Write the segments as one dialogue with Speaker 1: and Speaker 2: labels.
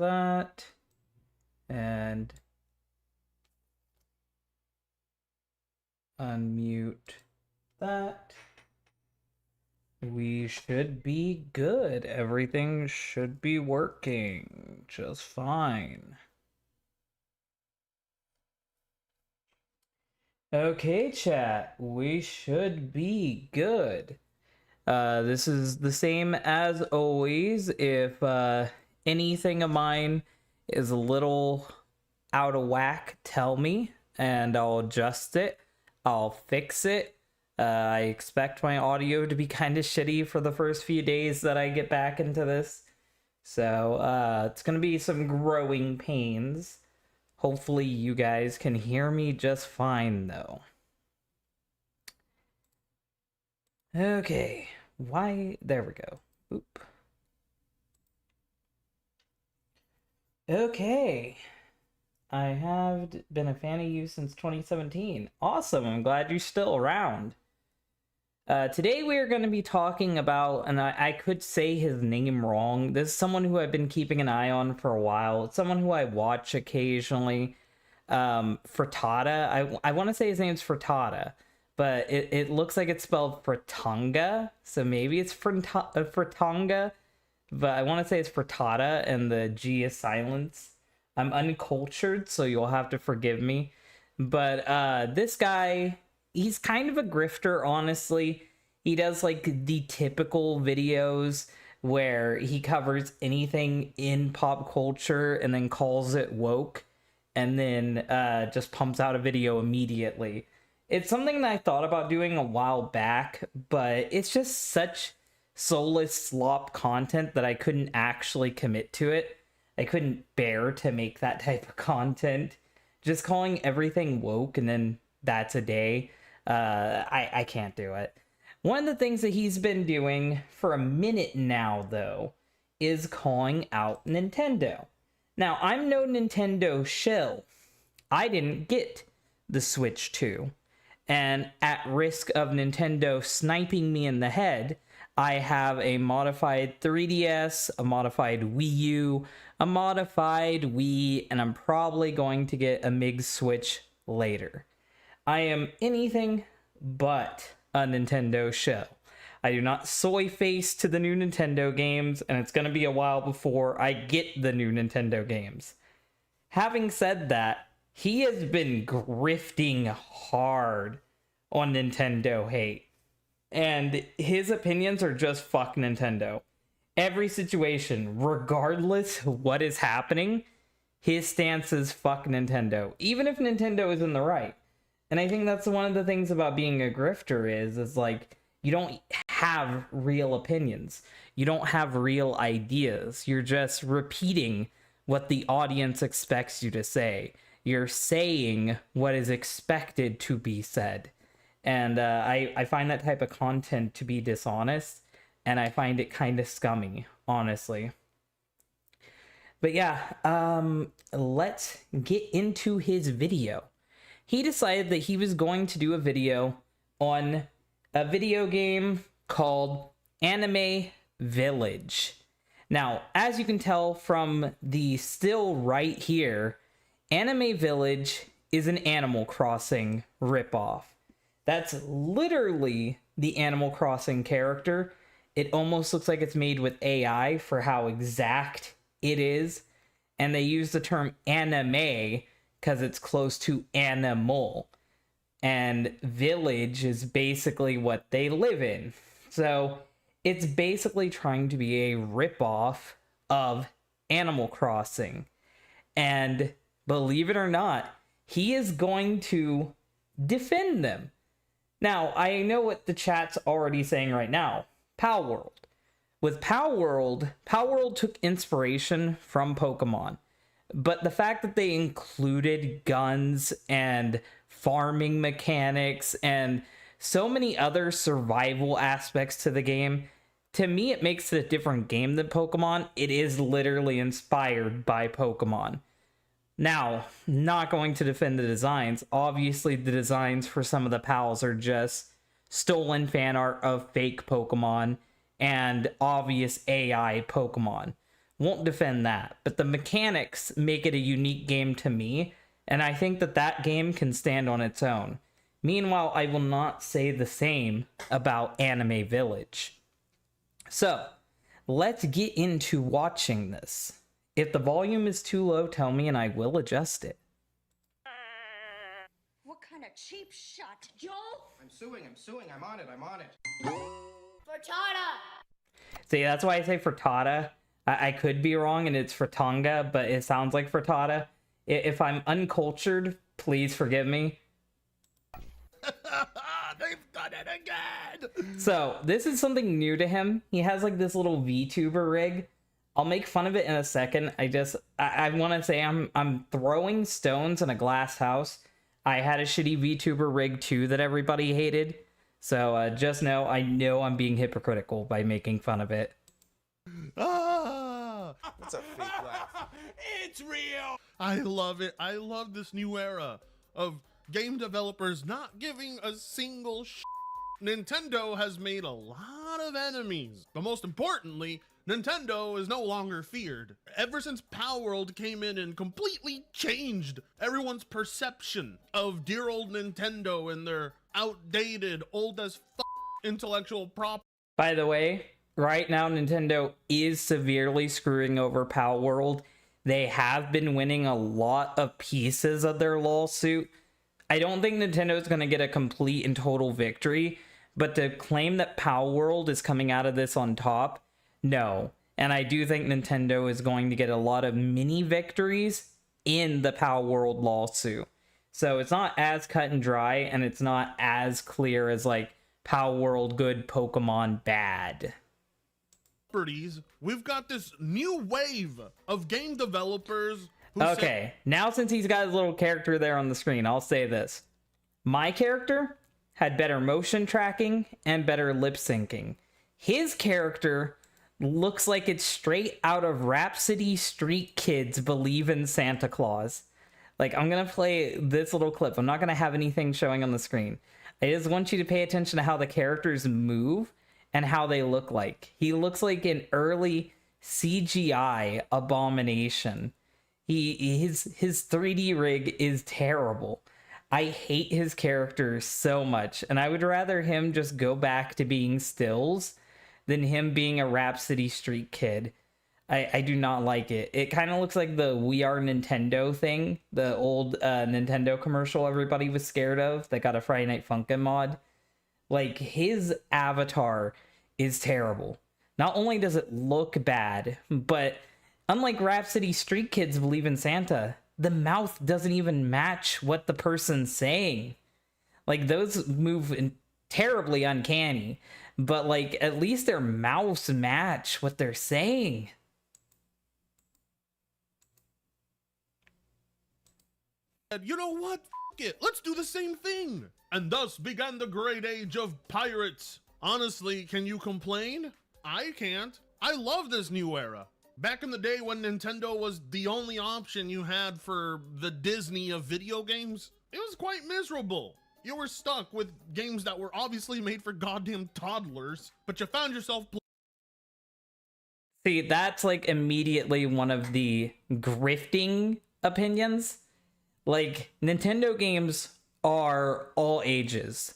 Speaker 1: that. And unmute that. We should be good. Everything should be working just fine. Okay, chat. We should be good. This is the same as always. If anything of mine is a little out of whack, tell me, and I'll adjust it. I'll fix it. I expect my audio to be kind of shitty for the first few days that I get back into this. So it's going to be some growing pains. Hopefully you guys can hear me just fine, though. Okay. Why? There we go. Oop. Okay. I have been a fan of you since 2017. Awesome. I'm glad you're still around. Today we are going to be talking about, and I could say his name wrong. This is someone who I've been keeping an eye on for a while. It's someone who I watch occasionally. Fritanga. I want to say his name's Fritanga, but it looks like it's spelled Fritanga. So maybe it's Fritanga, but I want to say it's Fritanga, and the G is silence. I'm uncultured, so you'll have to forgive me. But this guy, he's kind of a grifter, honestly. He does like the typical videos where he covers anything in pop culture and then calls it woke, and then just pumps out a video immediately. It's something that I thought about doing a while back, but it's just such soulless slop content that I couldn't actually commit to it. I couldn't bear to make that type of content. Just calling everything woke and then that's a day. I can't do it. One of the things that he's been doing for a minute now, though, is calling out Nintendo. Now, I'm no Nintendo shill. I didn't get the Switch 2. And at risk of Nintendo sniping me in the head, I have a modified 3DS, a modified Wii U, a modified Wii, and I'm probably going to get a MIG Switch later. I am anything but a Nintendo shill. I do not soy face to the new Nintendo games, and it's going to be a while before I get the new Nintendo games. Having said that, he has been grifting hard on Nintendo hate. And his opinions are just fuck Nintendo. Every situation, regardless what is happening, his stance is fuck Nintendo. Even if Nintendo is in the right. And I think that's one of the things about being a grifter is like, you don't have real opinions. You don't have real ideas. You're just repeating what the audience expects you to say. You're saying what is expected to be said. And I find that type of content to be dishonest, and I find it kind of scummy, honestly. But yeah, let's get into his video. He decided that he was going to do a video on a video game called Anime Village. Now, as you can tell from the still right here, Anime Village is an Animal Crossing ripoff. That's literally the Animal Crossing character. It almost looks like it's made with AI for how exact it is. And they use the term anime because it's close to animal. And village is basically what they live in. So it's basically trying to be a ripoff of Animal Crossing. And believe it or not, he is going to defend them. Now, I know what the chat's already saying right now. Palworld. With Palworld, Palworld took inspiration from Pokemon. But the fact that they included guns and farming mechanics and so many other survival aspects to the game, to me it makes it a different game than Pokemon. It is literally inspired by Pokemon. Now, not going to defend the designs. Obviously, the designs for some of the pals are just stolen fan art of fake Pokemon and obvious AI Pokemon. Won't defend that. But the mechanics make it a unique game to me, and I think that that game can stand on its own. Meanwhile, I will not say the same about Anime Village. So, let's get into watching this. If the volume is too low, tell me and I will adjust it.
Speaker 2: What kind of cheap shot, Joel?
Speaker 3: I'm suing, I'm on it.
Speaker 2: Frittata!
Speaker 1: See, that's why I say frittata. I could be wrong and it's fritanga, but it sounds like frittata. If I'm uncultured, please forgive me.
Speaker 4: They've done it again!
Speaker 1: So, this is something new to him. He has like this little VTuber rig. I'll make fun of it in a second. I want to say I'm throwing stones in a glass house. I had a shitty VTuber rig too that everybody hated. So just know I'm being hypocritical by making fun of it.
Speaker 4: Ah!
Speaker 3: That's a fake laugh.
Speaker 4: It's real! I love it. I love this new era of game developers not giving a single shit. Nintendo has made a lot of enemies, but most importantly, Nintendo is no longer feared. Ever since Palworld came in and completely changed everyone's perception of dear old Nintendo and their outdated, old as f intellectual property.
Speaker 1: By the way, right now Nintendo is severely screwing over Palworld. They have been winning a lot of pieces of their lawsuit. I don't think Nintendo is going to get a complete and total victory, but to claim that Palworld is coming out of this on top, no. And I do think Nintendo is going to get a lot of mini victories in the Palworld lawsuit. So it's not as cut and dry, and it's not as clear as like Palworld good, Pokemon bad.
Speaker 4: We've got this new wave of game developers who
Speaker 1: Okay, now since he's got his little character there on the screen, I'll say this. My character had better motion tracking and better lip syncing. His character looks like it's straight out of Rhapsody Street Kids Believe in Santa Claus. Like, I'm gonna play this little clip. I'm not gonna have anything showing on the screen. I just want you to pay attention to how the characters move and how they look like. He looks like an early CGI abomination. His 3D rig is terrible. I hate his character so much, and I would rather him just go back to being stills than him being a Rhapsody Street Kid. I do not like it. It kind of looks like the We Are Nintendo thing, the old Nintendo commercial everybody was scared of that got a Friday Night Funkin' mod. Like, his avatar is terrible. Not only does it look bad, but unlike Rhapsody Street Kids Believe in Santa, the mouth doesn't even match what the person's saying. Like, those move terribly uncanny, but like, at least their mouths match what they're saying.
Speaker 4: you know what? F it. Let's do the same thing. And thus began the great age of pirates. Honestly, can you complain? I can't. I love this new era. Back in the day when Nintendo was the only option you had for the Disney of video games, it was quite miserable. You were stuck with games that were obviously made for goddamn toddlers, but you found yourself
Speaker 1: See, that's like immediately one of the grifting opinions. Like, Nintendo games are all ages.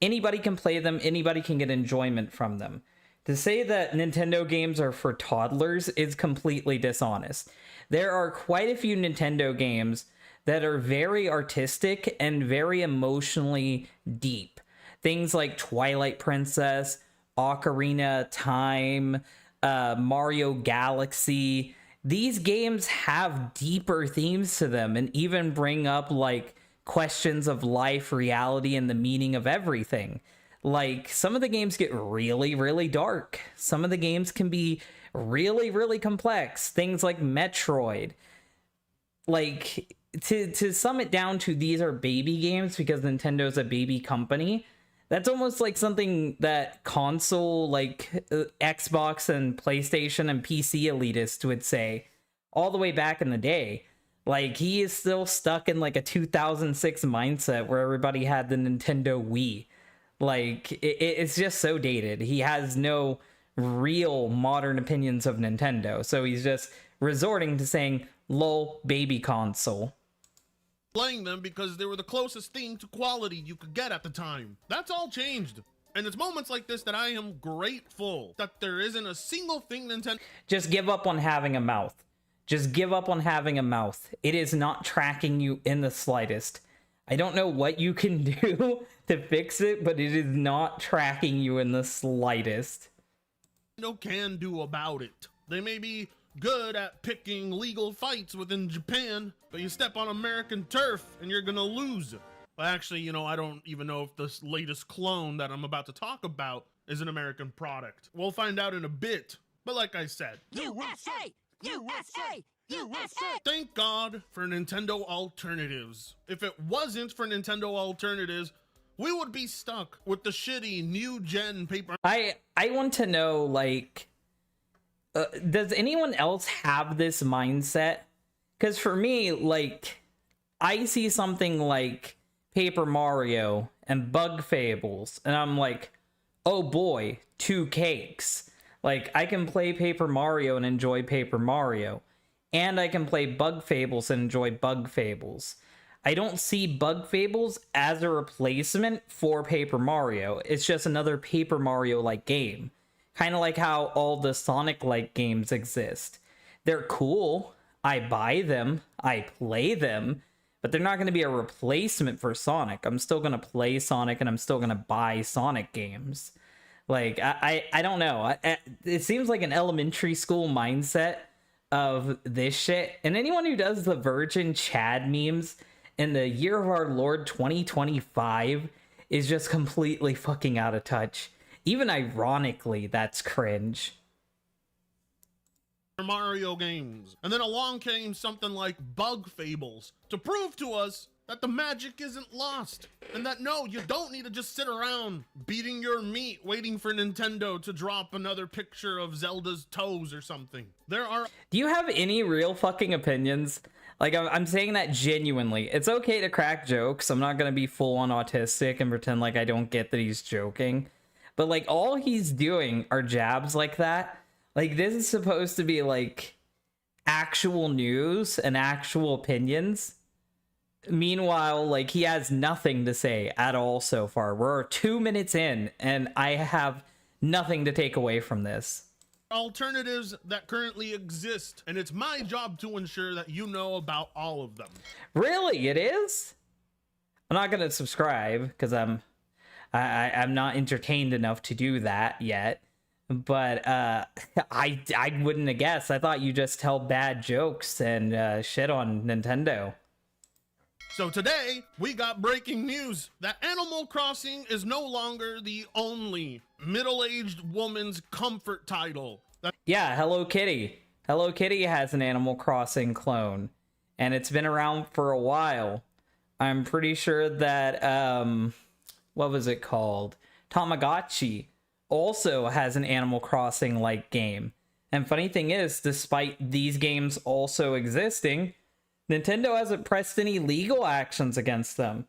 Speaker 1: Anybody can play them, anybody can get enjoyment from them. To say that Nintendo games are for toddlers is completely dishonest. There are quite a few Nintendo games that are very artistic and very emotionally deep. Things like Twilight Princess, Ocarina of Time, Mario Galaxy. These games have deeper themes to them and even bring up like questions of life, reality, and the meaning of everything. Like, some of the games get really, really dark. Some of the games can be really, really complex. Things like Metroid. Like, to sum it down to these are baby games because Nintendo's a baby company, that's almost like something that console, like Xbox and PlayStation and PC elitists would say all the way back in the day. Like, he is still stuck in like a 2006 mindset where everybody had the Nintendo Wii. Like, it's just so dated. He has no real modern opinions of Nintendo. So he's just resorting to saying, lol, baby console.
Speaker 4: Playing them because they were the closest thing to quality you could get at the time. That's all changed. And it's moments like this that I am grateful that there isn't a single thing Nintendo...
Speaker 1: Just give up on having a mouth. Just give up on having a mouth. It is not tracking you in the slightest. I don't know what you can do to fix it, but it is not tracking you in the slightest.
Speaker 4: Can do about it. They may be good at picking legal fights within Japan, but you step on American turf and you're gonna lose. Well, actually, you know, I don't even know if this latest clone that I'm about to talk about is an American product. We'll find out in a bit. But like I said,
Speaker 2: USA! USA! USA!
Speaker 4: thank God for Nintendo alternatives. If it wasn't for Nintendo alternatives, we would be stuck with the shitty new gen paper.
Speaker 1: I want to know, like, does anyone else have this mindset? Because for me, like, I see something like Paper Mario and Bug Fables, and I'm like, oh boy, 2 cakes. Like, I can play Paper Mario and enjoy Paper Mario, and I can play Bug Fables and enjoy Bug Fables. I don't see Bug Fables as a replacement for Paper Mario. It's just another Paper Mario-like game. Kind of like how all the Sonic-like games exist. They're cool. I buy them. I play them. But they're not going to be a replacement for Sonic. I'm still going to play Sonic, and I'm still going to buy Sonic games. Like, I don't know. It seems like an elementary school mindset of this shit. And anyone who does the Virgin Chad memes in the year of our Lord 2025 is just completely fucking out of touch. Even ironically, that's cringe.
Speaker 4: Mario games. And then along came something like Bug Fables to prove to us that the magic isn't lost. And that no, you don't need to just sit around beating your meat waiting for Nintendo to drop another picture of Zelda's toes or something. There are...
Speaker 1: Do you have any real fucking opinions? Like, I'm saying that genuinely. It's okay to crack jokes. I'm not gonna be full on autistic and pretend like I don't get that he's joking. But, like, all he's doing are jabs like that. Like, this is supposed to be, like, actual news and actual opinions. Meanwhile, like, he has nothing to say at all so far. We're 2 minutes in, and I have nothing to take away from this.
Speaker 4: Alternatives that currently exist, and it's my job to ensure that you know about all of them. Really?
Speaker 1: It is? I'm not gonna subscribe, because I'm not entertained enough to do that yet. But I wouldn't have guessed. I thought you just tell bad jokes and shit on Nintendo.
Speaker 4: So today, we got breaking news that Animal Crossing is no longer the only middle-aged woman's comfort title.
Speaker 1: Yeah, Hello Kitty. Hello Kitty has an Animal Crossing clone, and it's been around for a while. I'm pretty sure that, what was it called? Tamagotchi also has an Animal Crossing-like game. And funny thing is, despite these games also existing, Nintendo hasn't pressed any legal actions against them.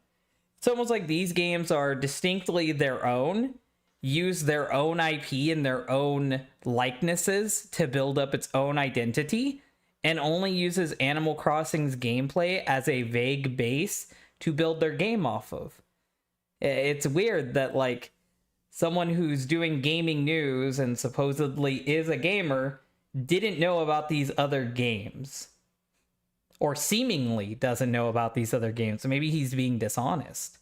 Speaker 1: It's almost like these games are distinctly their own, use their own IP and their own likenesses to build up its own identity, and only uses Animal Crossing's gameplay as a vague base to build their game off of. It's weird that, like, someone who's doing gaming news and supposedly is a gamer didn't know about these other games. Or seemingly doesn't know about these other games. So maybe he's being dishonest.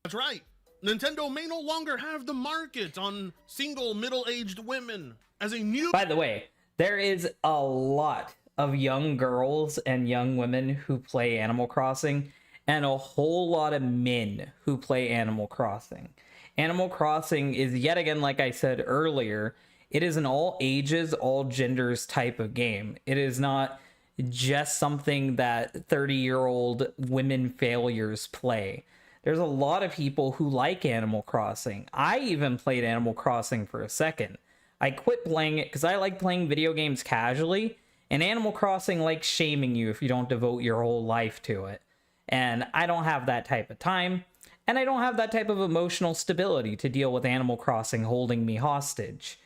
Speaker 4: That's right. Nintendo may no longer have the market on single middle-aged women as a new...
Speaker 1: By the way, there is a lot of young girls and young women who play Animal Crossing, and a whole lot of men who play Animal Crossing. Animal Crossing is, yet again, like I said earlier, it is an all ages, all genders type of game. It is not just something that 30-year-old women failures play. There's a lot of people who like Animal Crossing. I even played Animal Crossing for a second. I quit playing it because I like playing video games casually, and Animal Crossing likes shaming you if you don't devote your whole life to it. And I don't have that type of time, and I don't have that type of emotional stability to deal with Animal Crossing holding me hostage.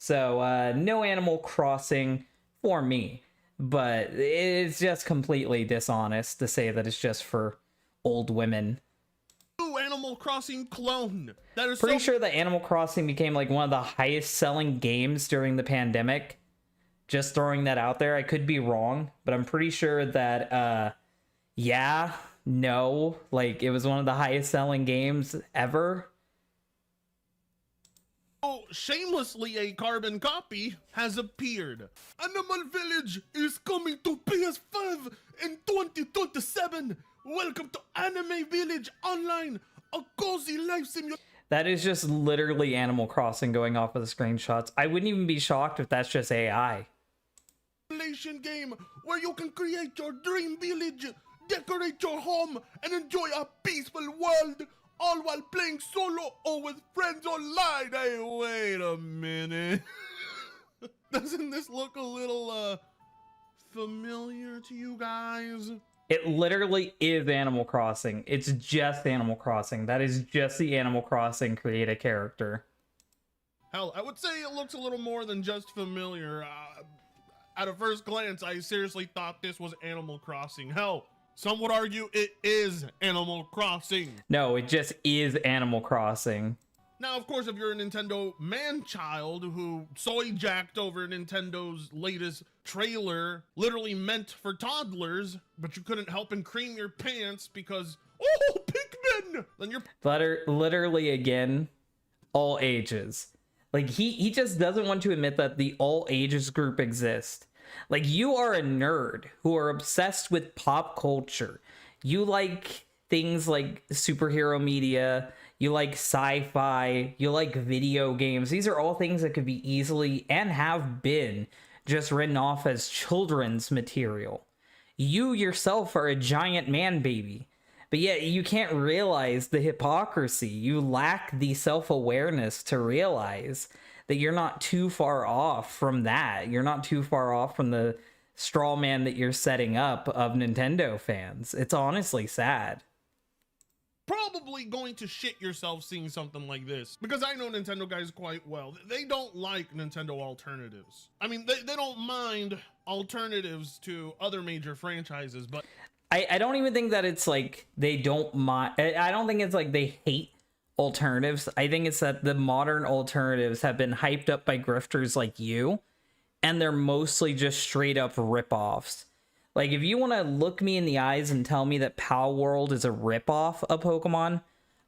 Speaker 1: So no Animal Crossing for me, but it's just completely dishonest to say that it's just for old women.
Speaker 4: New Animal Crossing clone. That is
Speaker 1: Pretty
Speaker 4: so
Speaker 1: sure that Animal Crossing became like one of the highest selling games during the pandemic. Just throwing that out there. I could be wrong, but I'm pretty sure that like it was one of the highest selling games ever.
Speaker 4: shamelessly a carbon copy has appeared. Animal Village is coming to PS5 in 2027. Welcome to Anime Village Online, a cozy life simulation.
Speaker 1: That is just literally Animal Crossing going off of the screenshots. I wouldn't even be shocked if that's just AI.
Speaker 4: Game where you can create your dream village, decorate your home, and enjoy a peaceful world, all while playing solo or with friends online. Hey, wait a minute. Doesn't this look a little familiar to you guys?
Speaker 1: It literally is Animal Crossing. It's just Animal Crossing. That is just the Animal Crossing create a character.
Speaker 4: Hell, I would say it looks a little more than just familiar. At a first glance, I seriously thought this was Animal Crossing. Hell, some would argue it is Animal Crossing.
Speaker 1: No, it just is Animal Crossing.
Speaker 4: Now, of course, if you're a Nintendo man-child who soy-jacked over Nintendo's latest trailer, literally meant for toddlers, but you couldn't help and cream your pants because, oh, Pikmin! Then you're
Speaker 1: Literally, again, all ages. Like, he just doesn't want to admit that the all ages group exists. Like, you are a nerd who are obsessed with pop culture. You like things like superhero media, you like sci-fi, you like video games. These are all things that could be easily and have been just written off as children's material. You yourself are a giant man baby, but yet you can't realize the hypocrisy. You lack the self-awareness to realize that you're not too far off from that. You're not too far off from the straw man that you're setting up of Nintendo fans. It's honestly sad.
Speaker 4: probably going to shit yourself seeing something like this, because I know Nintendo guys quite well. They don't like Nintendo alternatives. I mean, they don't mind alternatives to other major franchises, but
Speaker 1: I don't even think that it's like they don't mind. I don't think it's like they hate alternatives. I think it's that the modern alternatives have been hyped up by grifters like you, and they're mostly just straight up ripoffs. Like, if you want to look me in the eyes and tell me that Pal World is a ripoff of Pokemon,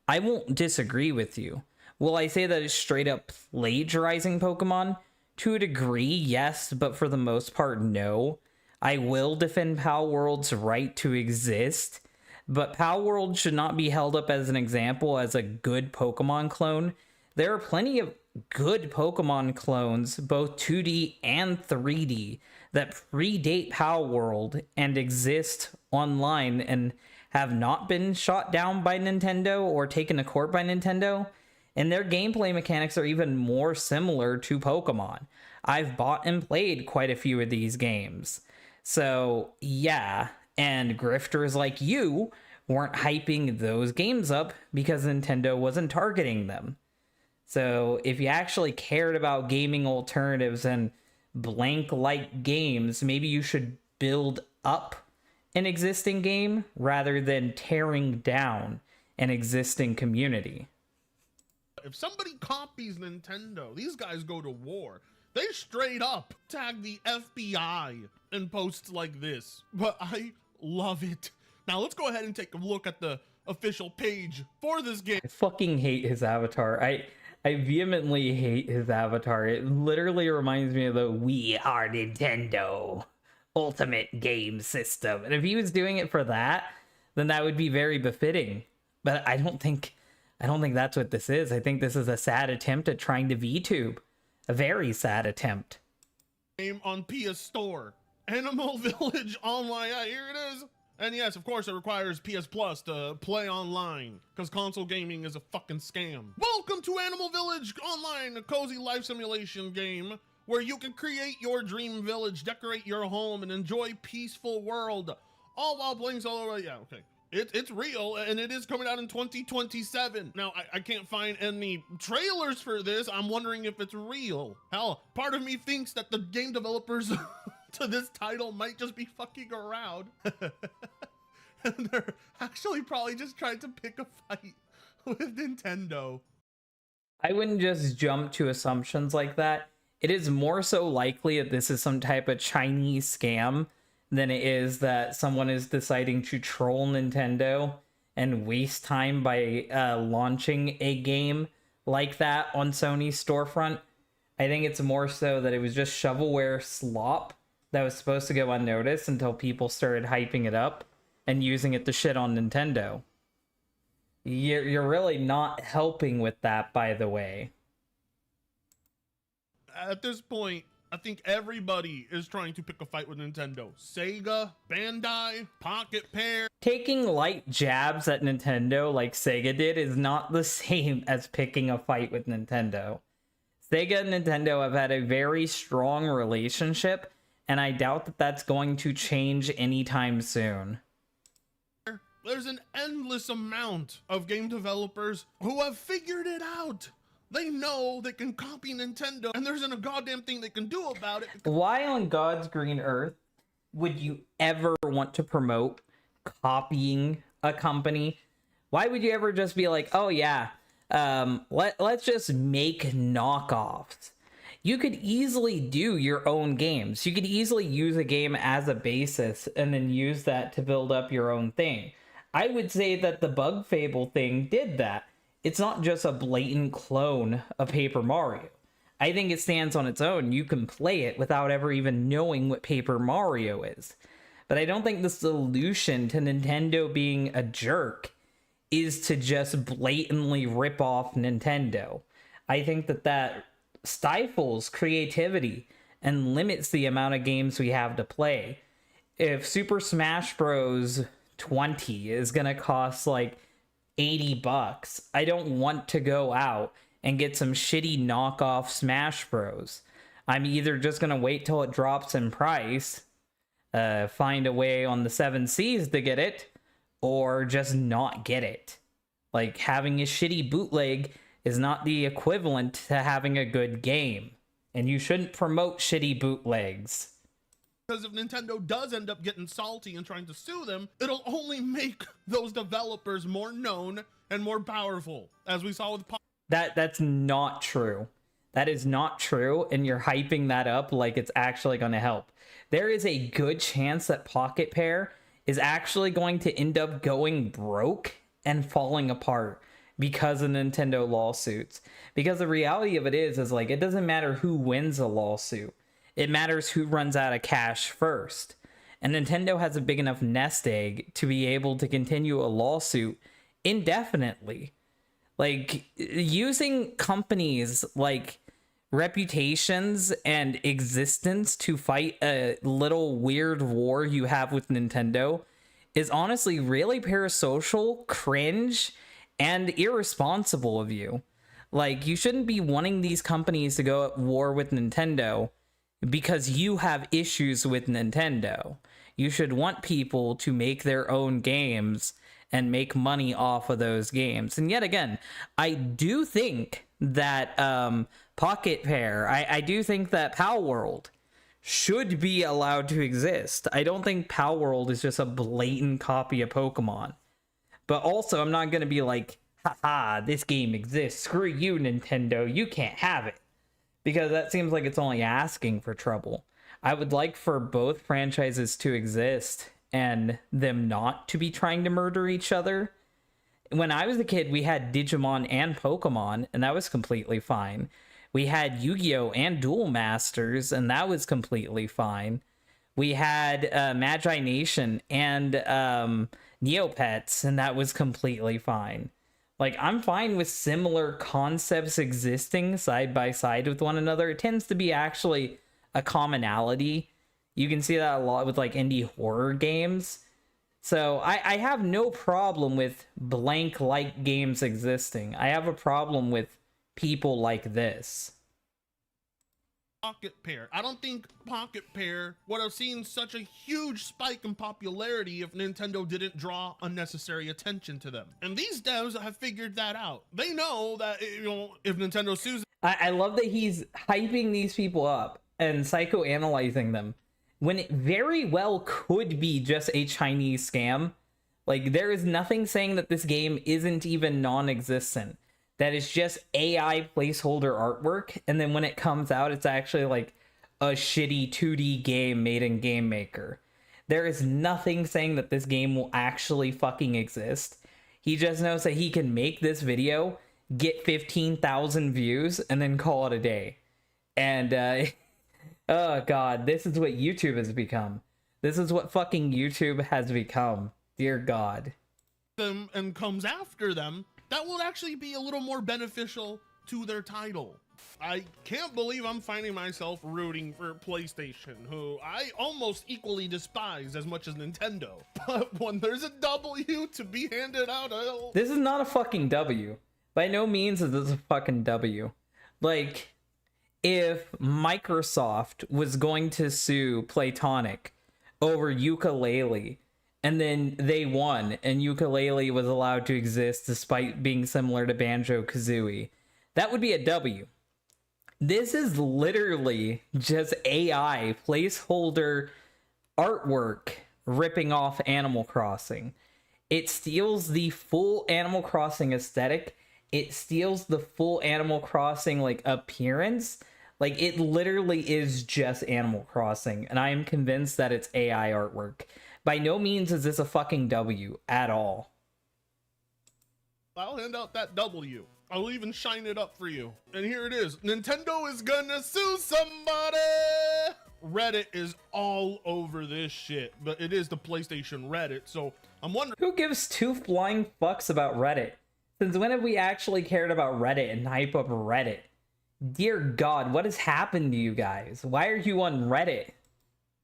Speaker 1: I won't disagree with you. Will I say that it's straight up plagiarizing Pokemon? To a degree, yes, but for the most part, no. I will defend Pal World's right to exist, but Pal World should not be held up as an example as a good Pokemon clone. There are plenty of good Pokemon clones, both 2D and 3D, that predate Pal World and exist online and have not been shot down by Nintendo or taken to court by Nintendo. And their gameplay mechanics are even more similar to Pokemon. I've bought and played quite a few of these games. So, yeah, and grifters like you weren't hyping those games up because Nintendo wasn't targeting them. So, if you actually cared about gaming alternatives and blank-like games, maybe you should build up an existing game rather than tearing down an existing community.
Speaker 4: if somebody copies Nintendo, these guys go to war. They straight up tag the FBI in posts like this, but I love it. Now let's go ahead and take a look at the official page for this game.
Speaker 1: I fucking hate his avatar. I vehemently hate his avatar. It literally reminds me of the "We Are Nintendo" ultimate game system. And if he was doing it for that, then that would be very befitting. But I don't think that's what this is. I think this is a sad attempt at trying to VTube. A very sad attempt.
Speaker 4: Game on PS Store. Animal Village Online. Yeah, here it is. And yes, of course, it requires PS Plus to play online, because console gaming is a fucking scam. Welcome to Animal Village Online, a cozy life simulation game where you can create your dream village, decorate your home, and enjoy peaceful world, all while playing solo. Yeah, okay. It's real, and it is coming out in 2027. Now, I can't find any trailers for this. I'm wondering if it's real. Hell, part of me thinks that the game developers to this title might just be fucking around. And they're actually probably just trying to pick a fight with Nintendo.
Speaker 1: I wouldn't just jump to assumptions like that. It is more so likely that this is some type of Chinese scam than it is that someone is deciding to troll Nintendo and waste time by launching a game like that on Sony's storefront. I think it's more so that it was just shovelware slop that was supposed to go unnoticed until people started hyping it up and using it to shit on Nintendo. You're really not helping with that, by the way.
Speaker 4: At this point, I think everybody is trying to pick a fight with Nintendo. Sega, Bandai, Pocket Pair.
Speaker 1: Taking light jabs at Nintendo like Sega did is not the same as picking a fight with Nintendo. Sega and Nintendo have had a very strong relationship, and I doubt that that's going to change anytime soon.
Speaker 4: There's an endless amount of game developers who have figured it out. They know they can copy Nintendo, and there isn't a goddamn thing they can do about it.
Speaker 1: Why on God's green earth would you ever want to promote copying a company? Why would you ever just be like, oh yeah, let's just make knockoffs? You could easily do your own games. You could easily use a game as a basis and then use that to build up your own thing. I would say that the Bug Fable thing did that. It's not just a blatant clone of Paper Mario. I think it stands on its own. You can play it without ever even knowing what Paper Mario is. But I don't think the solution to Nintendo being a jerk is to just blatantly rip off Nintendo. I think that stifles creativity and limits the amount of games we have to play. If Super Smash Bros. 20 is gonna cost like $80, I don't want to go out and get some shitty knockoff Smash Bros. I'm either just gonna wait till it drops in price, find a way on the 7 Seas to get it, or just not get it. Like, having a shitty bootleg is not the equivalent to having a good game, and you shouldn't promote shitty bootlegs.
Speaker 4: Because if Nintendo does end up getting salty and trying to sue them, it'll only make those developers more known and more powerful, as we saw with
Speaker 1: That's not true. That is not true, and you're hyping that up like it's actually going to help. There is a good chance that Pocket Pair is actually going to end up going broke and falling apart because of Nintendo lawsuits. Because the reality of it is like, it doesn't matter who wins a lawsuit. It matters who runs out of cash first. And Nintendo has a big enough nest egg to be able to continue a lawsuit indefinitely. Like, using companies like reputations and existence to fight a little weird war you have with Nintendo is honestly really parasocial, cringe, and irresponsible of you. Like, you shouldn't be wanting these companies to go at war with Nintendo because you have issues with Nintendo. You should want people to make their own games and make money off of those games. And yet again, I do think that Pocket Pair, I do think that Pal World should be allowed to exist. I don't think Pal World is just a blatant copy of Pokemon. But also, I'm not going to be like, haha, this game exists. Screw you, Nintendo. You can't have it. Because that seems like it's only asking for trouble. I would like for both franchises to exist and them not to be trying to murder each other. When I was a kid, we had Digimon and Pokemon, and that was completely fine. We had Yu-Gi-Oh! And Duel Masters, and that was completely fine. We had Magi Nation and Neopets, and that was completely fine. Like, I'm fine with similar concepts existing side by side with one another. It tends to be actually a commonality. You can see that a lot with like indie horror games. So I have no problem with blank-like games existing. I have a problem with people like this.
Speaker 4: Pocket Pair. I don't think Pocket Pair would have seen such a huge spike in popularity if Nintendo didn't draw unnecessary attention to them. And these devs have figured that out. They know that, if Nintendo sues...
Speaker 1: I love that he's hyping these people up and psychoanalyzing them when it very well could be just a Chinese scam. Like, there is nothing saying that this game isn't even non-existent. That is just AI placeholder artwork, and then when it comes out, it's actually like a shitty 2D game made in Game Maker. There is nothing saying that this game will actually fucking exist. He just knows that he can make this video, get 15,000 views, and then call it a day. And, oh god, this is what YouTube has become. This is what fucking YouTube has become. Dear God.
Speaker 4: Them and comes after them, that will actually be a little more beneficial to their title. I can't believe I'm finding myself rooting for PlayStation, who I almost equally despise as much as Nintendo. But when there's a W to be handed out,
Speaker 1: this is not a fucking W. By no means is this a fucking W. Like, if Microsoft was going to sue Playtonic over Yooka-Laylee, and then they won, and Yooka-Laylee was allowed to exist despite being similar to Banjo-Kazooie, that would be a W. This is literally just AI placeholder artwork ripping off Animal Crossing. It steals the full Animal Crossing aesthetic. It steals the full Animal Crossing, like, appearance. Like, it literally is just Animal Crossing, and I am convinced that it's AI artwork. By no means is this a fucking W at all.
Speaker 4: I'll hand out that W. I'll even shine it up for you. And here it is. Nintendo is gonna sue somebody! Reddit is all over this shit, but it is the PlayStation Reddit, so I'm wondering...
Speaker 1: Who gives two flying fucks about Reddit? Since when have we actually cared about Reddit and hype up Reddit? Dear God, what has happened to you guys? Why are you on Reddit?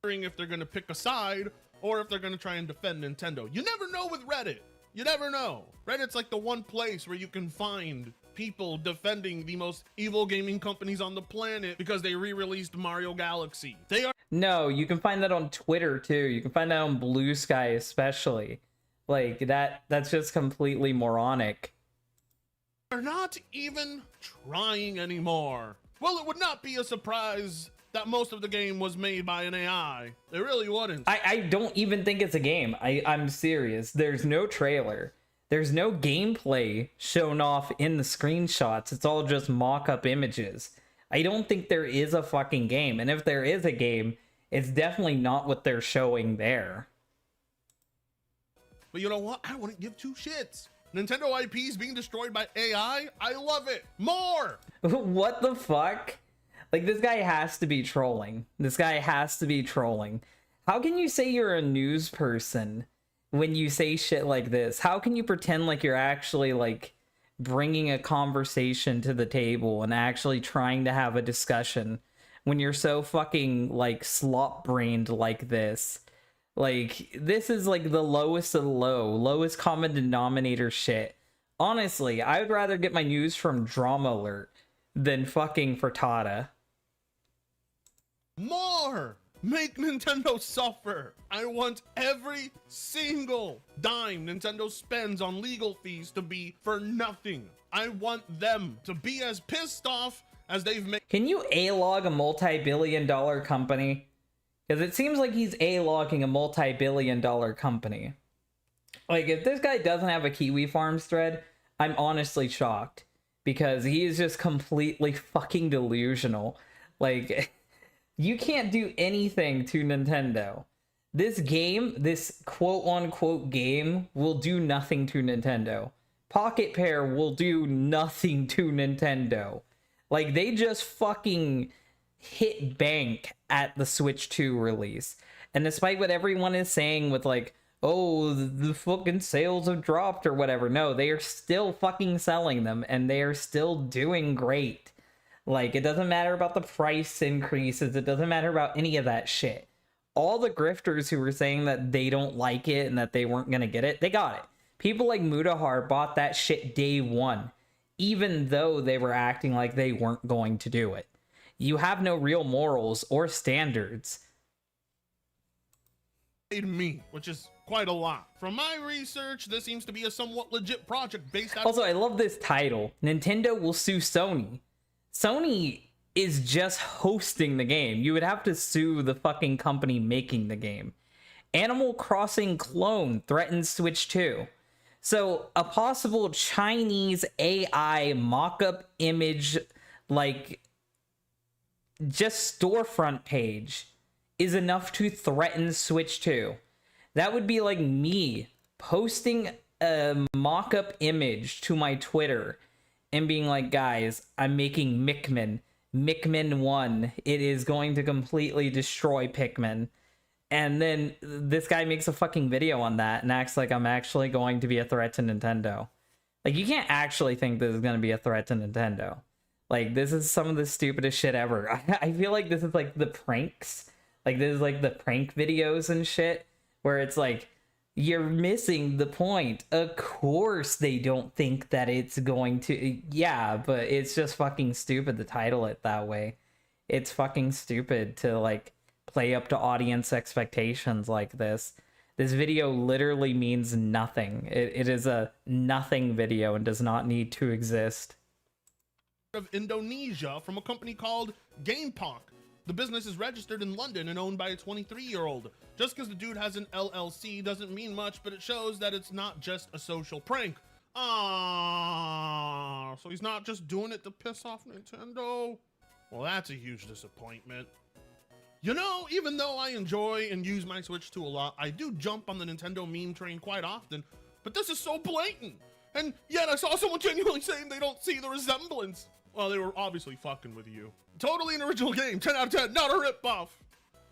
Speaker 4: If they're gonna pick a side, or if they're gonna try and defend Nintendo. You never know with Reddit. You never know. Reddit's like the one place where you can find people defending the most evil gaming companies on the planet because they re-released Mario Galaxy. They are...
Speaker 1: No, you can find that on Twitter too. You can find that on Blue Sky especially. Like, that's just completely moronic.
Speaker 4: They're not even trying anymore. Well, it would not be a surprise that most of the game was made by an AI. It really wouldn't.
Speaker 1: I don't even think it's a game. I'm serious. There's no trailer. There's no gameplay shown off in the screenshots. It's all just mock-up images. I don't think there is a fucking game. And if there is a game, it's definitely not what they're showing there.
Speaker 4: But you know what? I wouldn't give two shits. Nintendo IPs being destroyed by AI? I love it. More!
Speaker 1: What the fuck? Like, this guy has to be trolling. This guy has to be trolling. How can you say you're a news person when you say shit like this? How can you pretend like you're actually, like, bringing a conversation to the table and actually trying to have a discussion when you're so fucking, like, slop-brained like this? Like, this is, like, the lowest of the low, lowest common denominator shit. Honestly, I would rather get my news from Drama Alert than fucking Frittata.
Speaker 4: More! Make Nintendo suffer! I want every single dime Nintendo spends on legal fees to be for nothing. I want them to be as pissed off as they've made.
Speaker 1: Can you A-log a multi-billion-dollar company? Because it seems like he's A-logging a multi-billion-dollar company. Like, if this guy doesn't have a Kiwi Farms thread, I'm honestly shocked. Because he is just completely fucking delusional. Like, you can't do anything to Nintendo. This game, this quote-unquote game, will do nothing to Nintendo. Pocket Pair will do nothing to Nintendo. Like, they just fucking hit bank at the Switch 2 release. And despite what everyone is saying with, like, oh, the fucking sales have dropped or whatever, no, they are still fucking selling them, and they are still doing great. Like, it doesn't matter about the price increases, it doesn't matter about any of that shit. All the grifters who were saying that they don't like it and that they weren't gonna get it, they got it. People like Mudahar bought that shit day one, even though they were acting like they weren't going to do it. You have no real morals or standards.
Speaker 4: Me, which is quite a lot. From my research, this seems to be a somewhat legit project based out
Speaker 1: Also, I love this title. Nintendo will sue Sony. Sony is just hosting the game. You would have to sue the fucking company making the game. Animal Crossing clone threatens Switch 2. So, a possible Chinese AI mock-up image, like, just storefront page is enough to threaten Switch 2. That would be like me posting a mock-up image to my Twitter and being like, guys, I'm making Mikmin 1. It is going to completely destroy Pikmin. And then this guy makes a fucking video on that and acts like I'm actually going to be a threat to Nintendo. Like, you can't actually think this is going to be a threat to Nintendo. Like, this is some of the stupidest shit ever. I feel like this is like the pranks. Like, this is like the prank videos and shit, where it's like, you're missing the point. Of course they don't think that it's going to... Yeah, but it's just fucking stupid to title it that way. It's fucking stupid to, like, play up to audience expectations like this. This video literally means nothing. It is a nothing video and does not need to exist.
Speaker 4: of Indonesia from a company called GamePonk. The business is registered in London and owned by a 23-year-old. Just because the dude has an LLC doesn't mean much, but it shows that it's not just a social prank. Ah, so he's not just doing it to piss off Nintendo? Well, that's a huge disappointment. You know, even though I enjoy and use my Switch 2 a lot, I do jump on the Nintendo meme train quite often, but this is so blatant. And yet I saw someone genuinely saying they don't see the resemblance. Well, they were obviously fucking with you. Totally an original game, 10 out of 10, not a ripoff.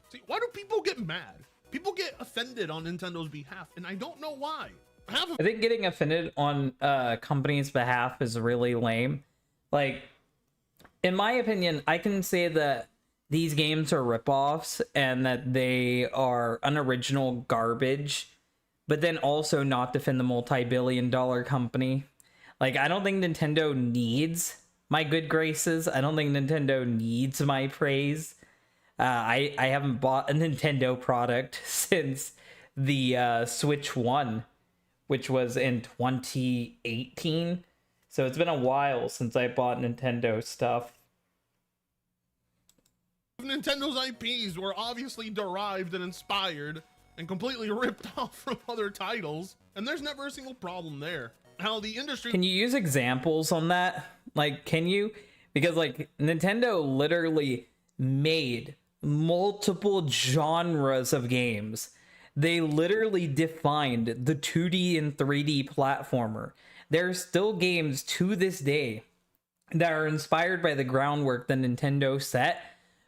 Speaker 4: See, why do people get mad? People get offended on Nintendo's behalf, and I don't know why.
Speaker 1: I think getting offended on a company's behalf is really lame. Like, in my opinion, I can say that these games are ripoffs and that they are unoriginal garbage, but then also not defend the multi-billion-dollar company. Like, I don't think Nintendo needs my good graces. I don't think Nintendo needs my praise. I haven't bought a Nintendo product since the Switch 1, which was in 2018. So it's been a while since I bought Nintendo stuff.
Speaker 4: Nintendo's IPs were obviously derived and inspired and completely ripped off from other titles, and there's never a single problem there. How the industry...
Speaker 1: Can you use examples on that? Like, can you? Because, like, Nintendo literally made multiple genres of games. They literally defined the 2D and 3D platformer. There are still games to this day that are inspired by the groundwork that Nintendo set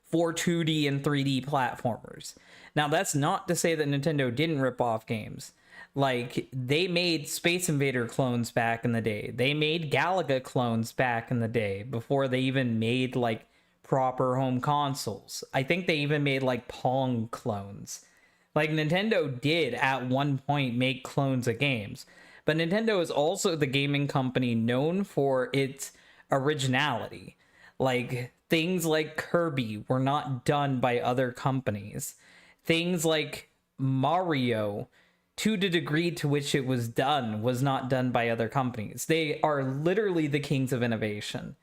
Speaker 1: for 2D and 3D platformers. Now, that's not to say that Nintendo didn't rip off games. Like, they made Space Invader clones back in the day. They made Galaga clones back in the day before they even made, like, proper home consoles. I think they even made, like, Pong clones. Like, Nintendo did at one point make clones of games. But Nintendo is also the gaming company known for its originality. Like, things like Kirby were not done by other companies. Things like Mario, to the degree to which it was done, was not done by other companies. They are literally the kings of innovation.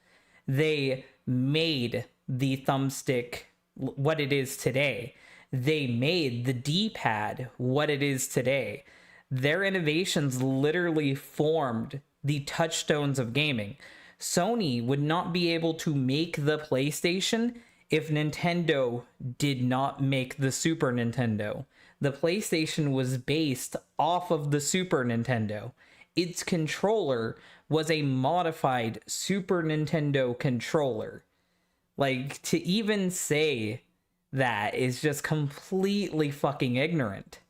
Speaker 1: They made the thumbstick what it is today. They made the D-pad what it is today. Their innovations literally formed the touchstones of gaming. Sony would not be able to make the PlayStation if Nintendo did not make the Super Nintendo. The PlayStation was based off of the Super Nintendo. Its controller was a modified Super Nintendo controller. Like, to even say that is just completely fucking ignorant.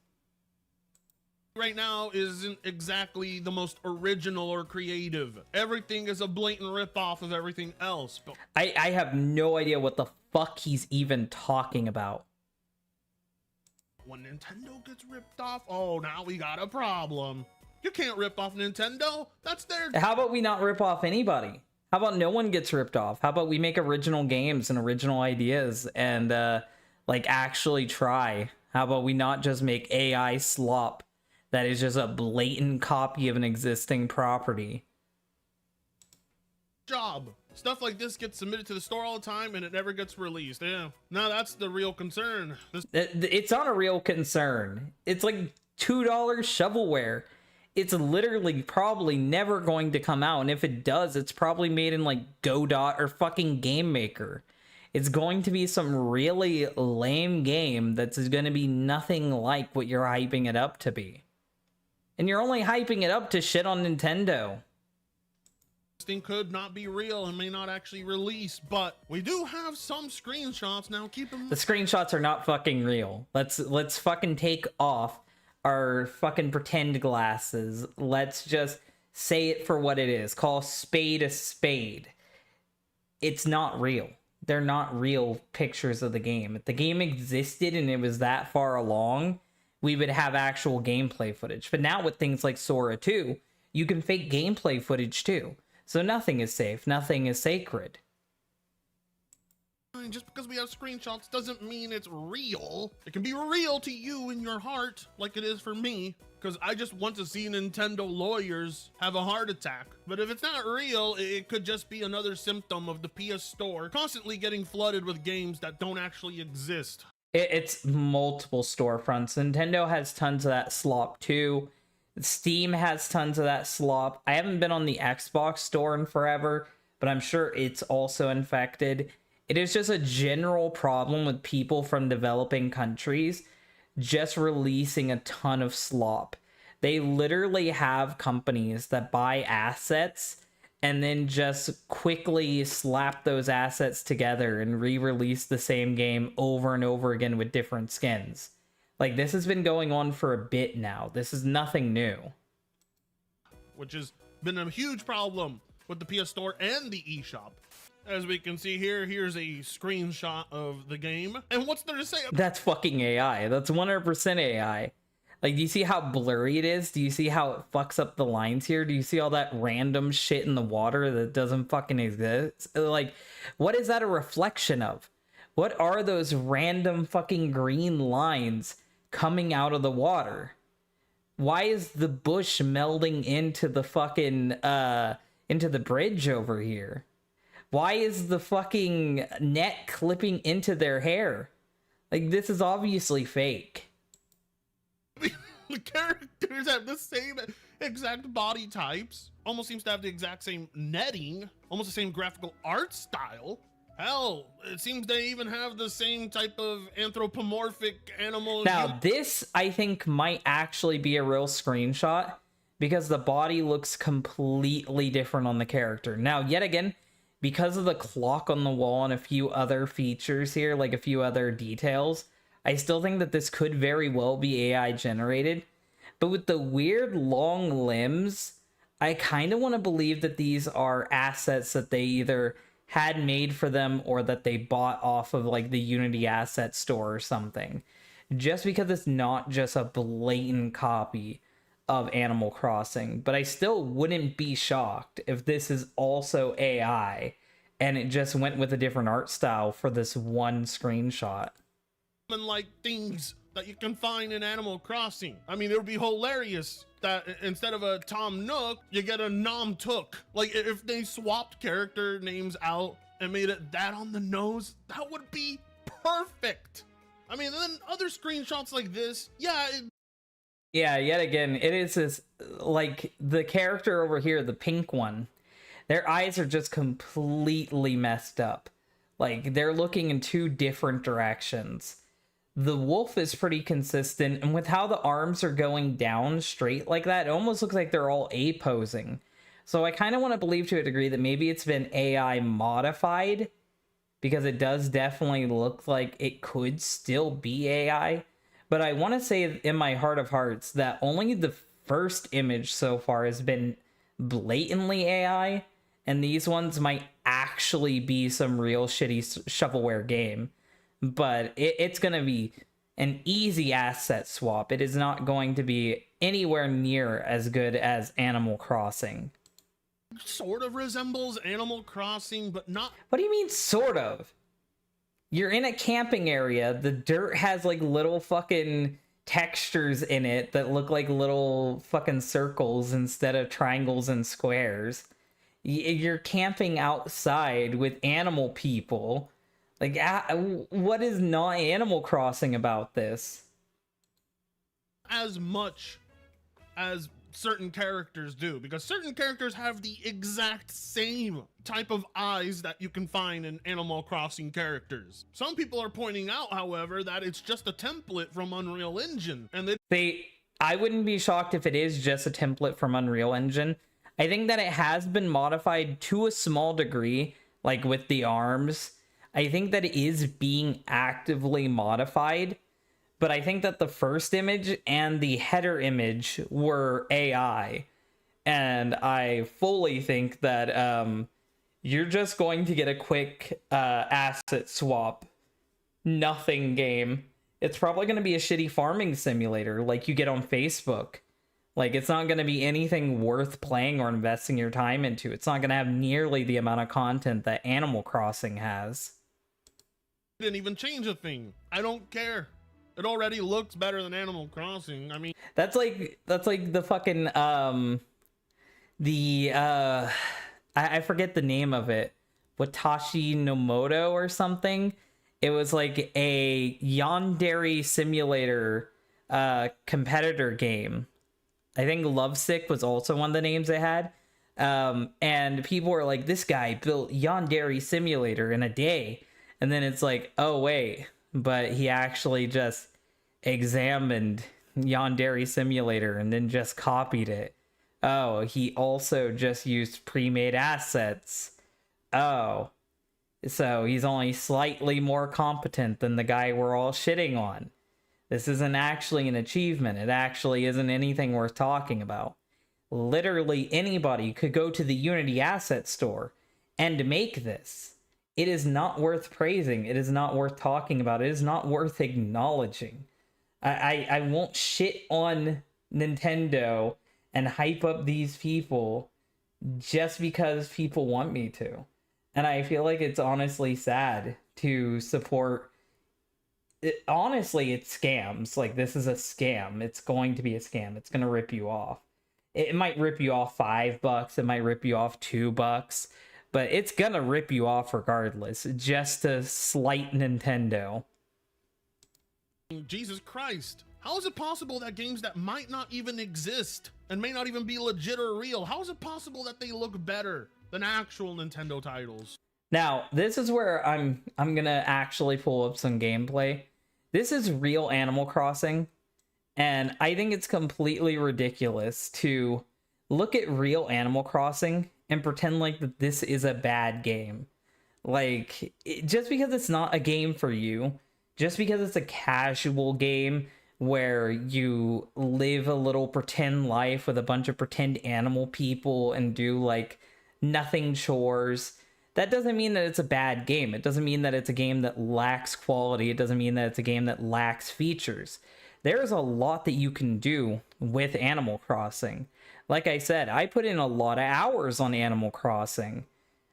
Speaker 4: Right now isn't exactly the most original or creative. Everything is a blatant ripoff of everything else. But
Speaker 1: I have no idea what the fuck he's even talking about.
Speaker 4: when Nintendo gets ripped off, oh, now we got a problem. You can't rip off Nintendo. That's their...
Speaker 1: How about we not rip off anybody? How about no one gets ripped off? How about we make original games and original ideas and like actually try? How about we not just make AI slop that is just a blatant copy of an existing property?
Speaker 4: Job. Stuff like this gets submitted to the store all the time and it never gets released. Yeah. Now that's the real concern.
Speaker 1: It's not a real concern. It's like $2 shovelware. It's literally probably never going to come out, and if it does, it's probably made in like Godot or fucking Game Maker. It's going to be some really lame game that's going to be nothing like what you're hyping it up to be. And you're only hyping it up to shit on Nintendo.
Speaker 4: This thing could not be real and may not actually release, but we do have some screenshots now. Keep them.
Speaker 1: The screenshots are not fucking real. Let's fucking take off our fucking pretend glasses. Let's just say it for what it is. Call a spade. It's not real. They're not real pictures of the game. If the game existed and it was that far along, we would have actual gameplay footage. But now with things like Sora 2, you can fake gameplay footage too. So nothing is safe, nothing is sacred.
Speaker 4: Just because we have screenshots doesn't mean it's real. It can be real to you in your heart, like it is for me, because I just want to see Nintendo lawyers have a heart attack. But if it's not real, it could just be another symptom of the PS Store constantly getting flooded with games that don't actually exist.
Speaker 1: It's multiple storefronts. Nintendo has tons of that slop too. Steam has tons of that slop. I haven't been on the Xbox store in forever, but I'm sure it's also infected. It is just a general problem with people from developing countries just releasing a ton of slop. They literally have companies that buy assets and then just quickly slap those assets together and re-release the same game over and over again with different skins. Like, this has been going on for a bit now. This is nothing new.
Speaker 4: Which has been a huge problem with the PS Store and the eShop. As we can see here, here's a screenshot of the game. And what's there to say?
Speaker 1: That's fucking AI. That's 100% AI. Like, do you see how blurry it is? Do you see how it fucks up the lines here? Do you see all that random shit in the water that doesn't fucking exist? Like, what is that a reflection of? What are those random fucking green lines coming out of the water? Why is the bush melding into the fucking, into the bridge over here? Why is the fucking net clipping into their hair? Like, this is obviously fake.
Speaker 4: The characters have the same exact body types. Almost seems to have the exact same netting. Almost the same graphical art style. Hell, it seems they even have the same type of anthropomorphic animal.
Speaker 1: Now, this, I think, might actually be a real screenshot because the body looks completely different on the character. Now, yet again, because of the clock on the wall and a few other features here, like a few other details, I still think that this could very well be AI generated. But with the weird long limbs, I kind of want to believe that these are assets that they either had made for them or that they bought off of like the Unity asset store or something. Just because it's not just a blatant copy of Animal Crossing. But I still wouldn't be shocked if this is also AI and it just went with a different art style for this one screenshot.
Speaker 4: Like things that you can find in Animal Crossing. I mean, it would be hilarious that instead of a Tom Nook, you get a Nom Took. Like, if they swapped character names out and made it that on the nose, that would be perfect. I mean, then other screenshots like this, yeah.
Speaker 1: Yeah, yet again, it is this, like, the character over here, the pink one, their eyes are just completely messed up. Like, they're looking in two different directions. The wolf is pretty consistent, and with how the arms are going down straight like that, it almost looks like they're all A-posing. So I kind of want to believe to a degree that maybe it's been AI modified, because it does definitely look like it could still be AI. But I want to say in my heart of hearts that only the first image so far has been blatantly AI, and these ones might actually be some real shitty shovelware game. But it's going to be an easy asset swap. It is not going to be anywhere near as good as Animal Crossing.
Speaker 4: sort of resembles Animal Crossing, but not.
Speaker 1: What do you mean, sort of? You're in a camping area. The dirt has like little fucking textures in it that look like little fucking circles instead of triangles and squares. You're camping outside with animal people. Like, what is not Animal Crossing about this?
Speaker 4: As much as certain characters do, because certain characters have the exact same type of eyes that you can find in Animal Crossing characters. Some people are pointing out, however, that it's just a template from Unreal Engine, and
Speaker 1: I wouldn't be shocked if it is just a template from Unreal Engine. I think that it has been modified to a small degree, like with the arms. I think that it is being actively modified. But I think that the first image and the header image were AI. And I fully think that you're just going to get a quick asset swap. Nothing game. It's probably going to be a shitty farming simulator like you get on Facebook. Like, it's not going to be anything worth playing or investing your time into. It's not going to have nearly the amount of content that Animal Crossing has.
Speaker 4: didn't even change a thing. I don't care. It already looks better than Animal Crossing. I mean,
Speaker 1: that's like the fucking I forget the name of it. Watashi Nomoto or something. It was like a yandere simulator competitor game. I think Lovesick was also one of the names they had. And people were like, this guy built yandere simulator in a day. And then it's like, oh wait, but he actually just examined yandere simulator and then just copied it. Oh, he also just used pre-made assets. Oh, so he's only slightly more competent than the guy we're all shitting on. This isn't actually an achievement. It actually isn't anything worth talking about. Literally anybody could go to the Unity asset store and make this. It is not worth praising. It is not worth talking about. It is not worth acknowledging. I won't shit on Nintendo and hype up these people just because people want me to. And I feel like it's honestly sad to support it. Honestly, it's scams. Like, this is a scam. It's going to be a scam. It's going to rip you off. It might rip you off $5. It might rip you off $2. But it's going to rip you off regardless. Just to slight Nintendo.
Speaker 4: Jesus Christ. How is it possible that games that might not even exist and may not even be legit or real, how is it possible that they look better than actual Nintendo titles?
Speaker 1: Now, this is where I'm gonna actually pull up some gameplay. This is real Animal Crossing, and I think it's completely ridiculous to look at real Animal Crossing and pretend like that this is a bad game. Like, just because it's not a game for you, just because it's a casual game where you live a little pretend life with a bunch of pretend animal people and do like nothing chores, that doesn't mean that it's a bad game. It doesn't mean that it's a game that lacks quality. It doesn't mean that it's a game that lacks features. There's a lot that you can do with Animal Crossing. Like I said, I put in a lot of hours on Animal Crossing.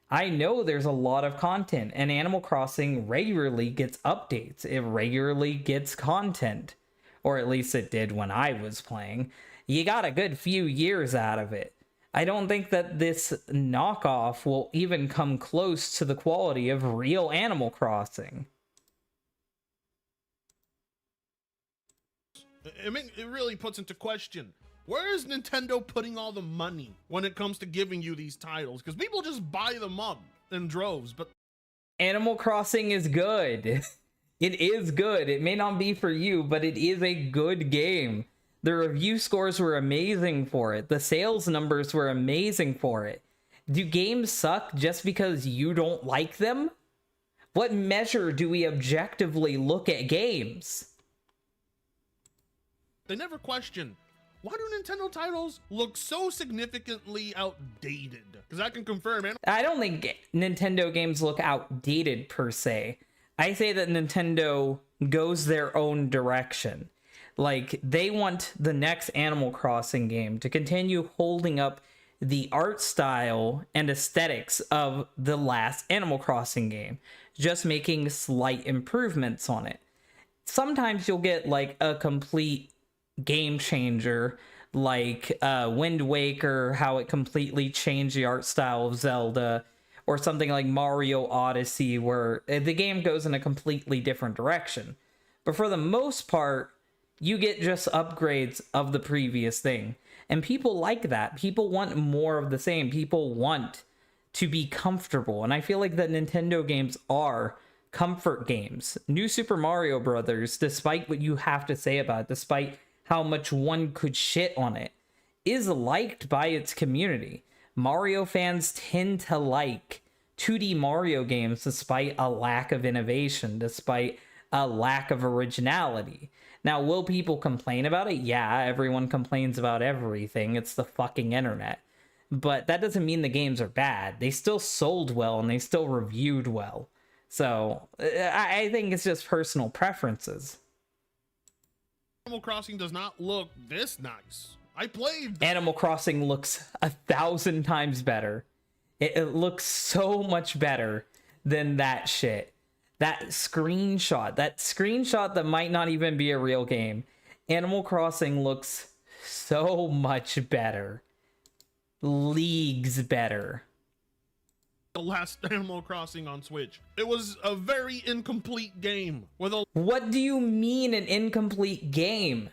Speaker 1: I know there's a lot of content, and Animal Crossing regularly gets updates. It regularly gets content. Or at least it did when I was playing. You got a good few years out of it. I don't think that this knockoff will even come close to the quality of real Animal Crossing.
Speaker 4: It really puts into question, where is Nintendo putting all the money when it comes to giving you these titles? Because people just buy them up in droves, but
Speaker 1: Animal Crossing is good. It is good. It may not be for you, but it is a good game. The review scores were amazing for it. The sales numbers were amazing for it. Do games suck just because you don't like them? What measure do we objectively look at games?
Speaker 4: they never question, why do Nintendo titles look so significantly outdated? Because I can confirm, man.
Speaker 1: I don't think Nintendo games look outdated per se. I say that Nintendo goes their own direction. Like, they want the next Animal Crossing game to continue holding up the art style and aesthetics of the last Animal Crossing game, just making slight improvements on it. Sometimes you'll get like a complete game changer, like Wind Waker, how it completely changed the art style of Zelda, or something like Mario Odyssey, where the game goes in a completely different direction. But for the most part, you get just upgrades of the previous thing. And people like that. People want more of the same. People want to be comfortable. And I feel like the Nintendo games are comfort games. New Super Mario Brothers, despite what you have to say about it, despite how much one could shit on it, is liked by its community. Mario fans tend to like 2D Mario games despite a lack of innovation, despite a lack of originality. Now, will people complain about it? Yeah, everyone complains about everything. It's the fucking internet. But that doesn't mean the games are bad. They still sold well and they still reviewed well. So I think it's just personal preferences.
Speaker 4: Animal Crossing does not look this nice. I played.
Speaker 1: Animal Crossing looks 1,000 times better. It looks so much better than that shit. That screenshot that might not even be a real game. Animal Crossing looks so much better. Leagues better.
Speaker 4: The last Animal Crossing on Switch. It was a very incomplete game with a...
Speaker 1: What do you mean an incomplete game?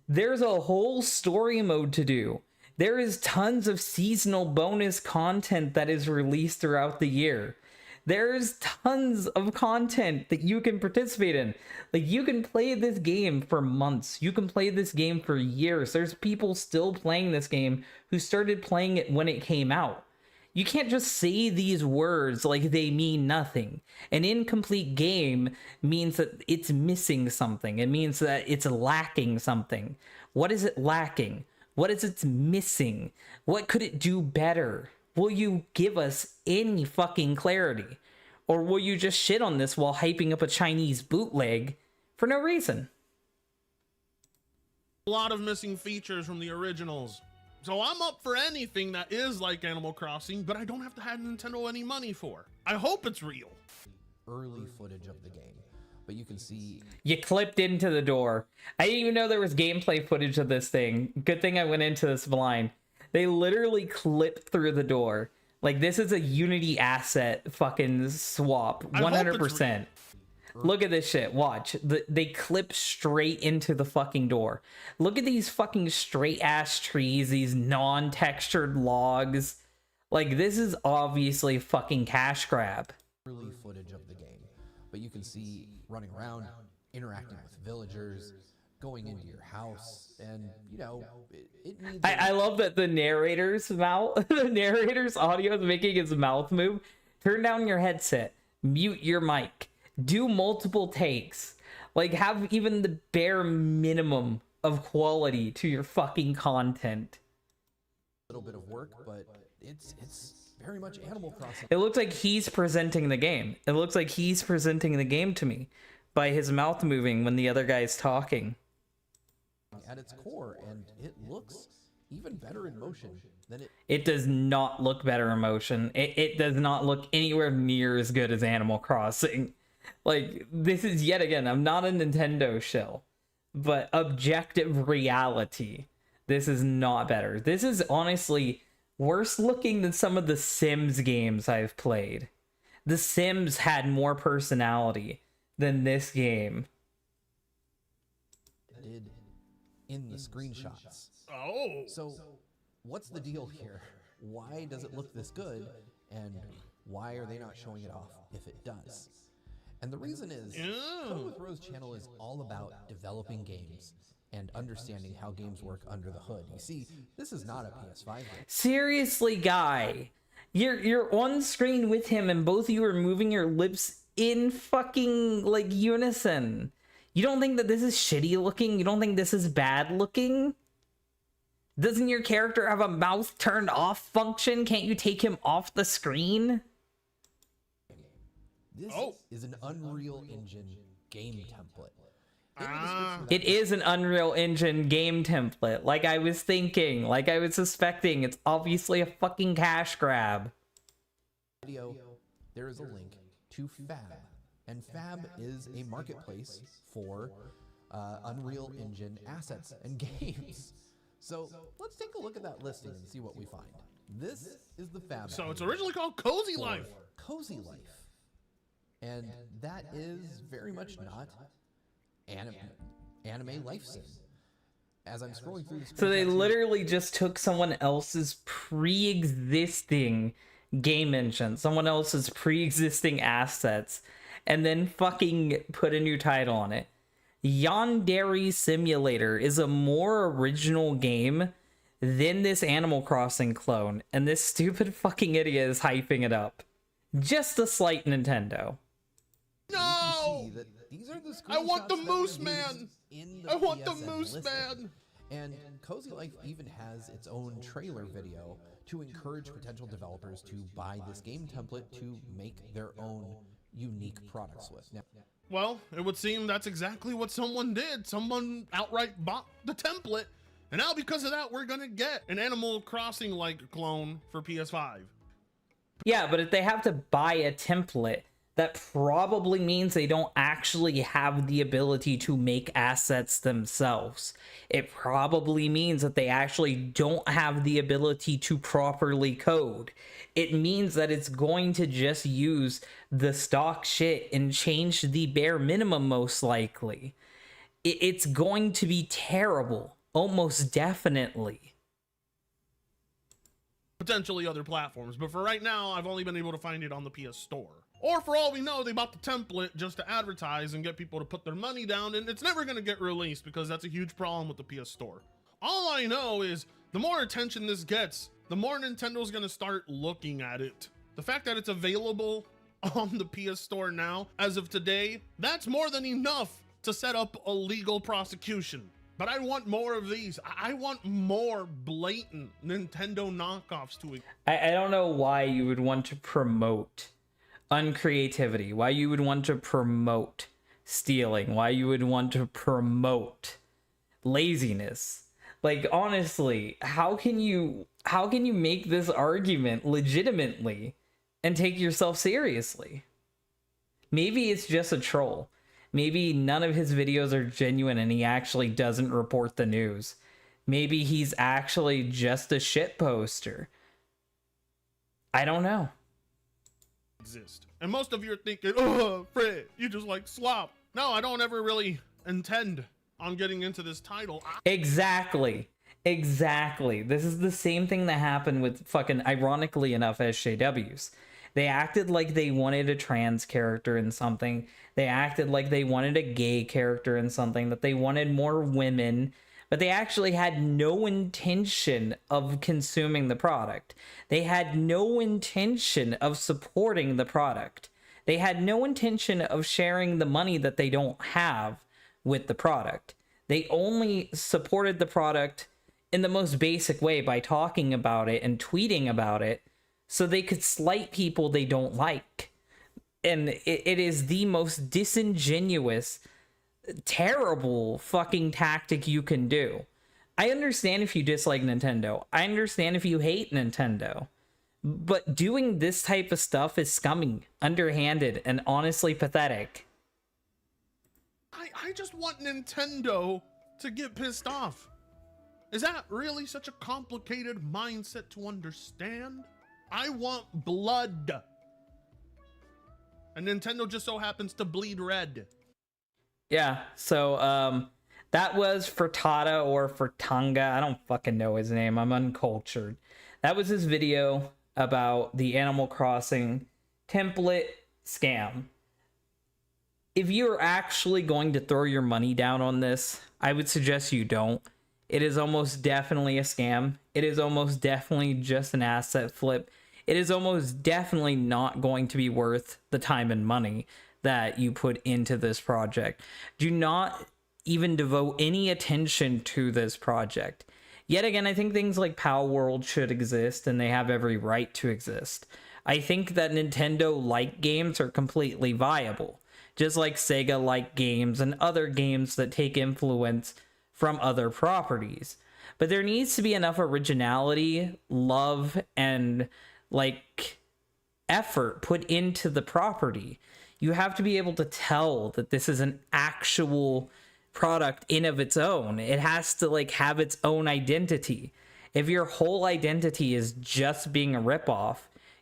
Speaker 1: There's a whole story mode to do. There is tons of seasonal bonus content that is released throughout the year. There's tons of content that you can participate in. Like, you can play this game for months. You can play this game for years. There's people still playing this game who started playing it when it came out. You can't just say these words like they mean nothing. An incomplete game means that it's missing something. It means that it's lacking something. What is it lacking? What is it missing? What could it do better? Will you give us any fucking clarity? Or will you just shit on this while hyping up a Chinese bootleg for no reason?
Speaker 4: A lot of missing features from the originals. So I'm up for anything that is like Animal Crossing, but I don't have to have Nintendo any money for. I hope it's real.
Speaker 5: Early footage of the game, but you can see...
Speaker 1: You clipped into the door. I didn't even know there was gameplay footage of this thing. Good thing I went into this blind. They literally clipped through the door. Like, this is a Unity asset fucking swap. 100%. Look at this shit. Watch. They clip straight into the fucking door. Look at these fucking straight-ass trees, these non-textured logs. Like, this is obviously a fucking cash grab.
Speaker 5: Early footage of the game, but you can see running around, interacting with villagers, going into your house, and, you know, it needs...
Speaker 1: I love that the narrator's mouth, the narrator's audio is making his mouth move. Turn down your headset. Mute your mic. Do multiple takes. Like, have even the bare minimum of quality to your fucking content.
Speaker 5: A little bit of work, but it's very much Animal Crossing.
Speaker 1: It looks like he's presenting the game. It looks like he's presenting the game to me by his mouth moving when the other guy's talking.
Speaker 5: At its core, and it looks even better in motion than it...
Speaker 1: It does not look better in motion. It does not look anywhere near as good as Animal Crossing. Like, this is, yet again, I'm not a Nintendo shill, but objective reality, this is not better. This is honestly worse looking than some of the Sims games I've played. The Sims had more personality than this game.
Speaker 5: Did in the screenshots.
Speaker 4: Oh.
Speaker 5: So, what's the deal here? Why does it look this good, and why are they not showing it off if it does? And the reason is, Code with Rose channel is all about developing games and understanding how games work under the hood. You see, this is not a PS5 game.
Speaker 1: Seriously, guy, you're on screen with him, and both of you are moving your lips in fucking like unison. You don't think that this is shitty looking? You don't think this is bad looking? Doesn't your character have a mouth turned off function? Can't you take him off the screen?
Speaker 5: This is an Unreal Engine game template.
Speaker 1: It is an Unreal Engine game template, like I was thinking, like I was suspecting. It's obviously a fucking cash grab.
Speaker 5: Video, there is a link to Fab, and Fab is a marketplace for Unreal Engine assets and games. So let's take a look at that listing and see what we find. This is the Fab.
Speaker 4: So it's originally called Cozy Life.
Speaker 5: Cozy Life. And that is very much not anime life sim. As I'm scrolling through the
Speaker 1: So they literally just took someone else's pre-existing game engine, someone else's pre-existing assets, and then fucking put a new title on it. Yandere Simulator is a more original game than this Animal Crossing clone, and this stupid fucking idiot is hyping it up. Just a slight Nintendo.
Speaker 4: No!
Speaker 5: These are the
Speaker 4: I want the
Speaker 5: screenshots that
Speaker 4: Moose
Speaker 5: were
Speaker 4: Man!
Speaker 5: used in the
Speaker 4: I want the
Speaker 5: PSN
Speaker 4: Moose
Speaker 5: listing.
Speaker 4: Man!
Speaker 5: And Cozy Life even has its own trailer video to encourage potential developers to buy this game template to make their own unique products with. Now,
Speaker 4: Well, it would seem that's exactly what someone did. Someone outright bought the template, and now because of that, we're gonna get an Animal Crossing-like clone for PS5.
Speaker 1: Yeah, but if they have to buy a template, that probably means they don't actually have the ability to make assets themselves. It probably means that they actually don't have the ability to properly code. It means that it's going to just use the stock shit and change the bare minimum, most likely. It's going to be terrible, almost definitely.
Speaker 4: Potentially other platforms, but for right now, I've only been able to find it on the PS Store. Or for all we know, they bought the template just to advertise and get people to put their money down, and it's never gonna get released because that's a huge problem with the PS Store. All I know is the more attention this gets, the more Nintendo's gonna start looking at it. The fact that it's available on the PS Store now, as of today, that's more than enough to set up a legal prosecution. But I want more of these. I want more blatant Nintendo knockoffs to it.
Speaker 1: I don't know why you would want to promote uncreativity, why you would want to promote stealing, why you would want to promote laziness. Like, honestly, how can you make this argument legitimately and take yourself seriously? Maybe it's just a troll. Maybe none of his videos are genuine and he actually doesn't report the news. Maybe he's actually just a shit poster. I don't know.
Speaker 4: Exist. And most of you are thinking, oh, Fred, you just like slop. No, I don't ever really intend on getting into this title.
Speaker 1: Exactly. This is the same thing that happened with fucking, ironically enough, SJWs. They acted like they wanted a trans character in something. They acted like they wanted a gay character in something, that they wanted more women, but they actually had no intention of consuming the product. They had no intention of supporting the product. They had no intention of sharing the money that they don't have with the product. They only supported the product in the most basic way by talking about it and tweeting about it so they could slight people they don't like. And it is the most disingenuous, terrible fucking tactic you can do. I understand if you dislike Nintendo. I understand if you hate Nintendo. But doing this type of stuff is scummy, underhanded, and honestly pathetic.
Speaker 4: I just want Nintendo to get pissed off. Is that really such a complicated mindset to understand? I want blood. And Nintendo just so happens to bleed red.
Speaker 1: Yeah, so that was Fritanga or Fritanga. I don't fucking know his name. I'm uncultured. That was his video about the Animal Crossing template scam. If you're actually going to throw your money down on this, I would suggest you don't. It is almost definitely a scam. It is almost definitely just an asset flip. It is almost definitely not going to be worth the time and money that you put into this project. Do not even devote any attention to this project. Yet again, I think things like Power World should exist, and they have every right to exist. I think that Nintendo-like games are completely viable. just like Sega like games and other games that take influence from other properties. But there needs to be enough originality, love, and like effort put into the property. You have to be able to tell that this is an actual product in of its own. It has to like have its own identity. If your whole identity is just being a ripoff,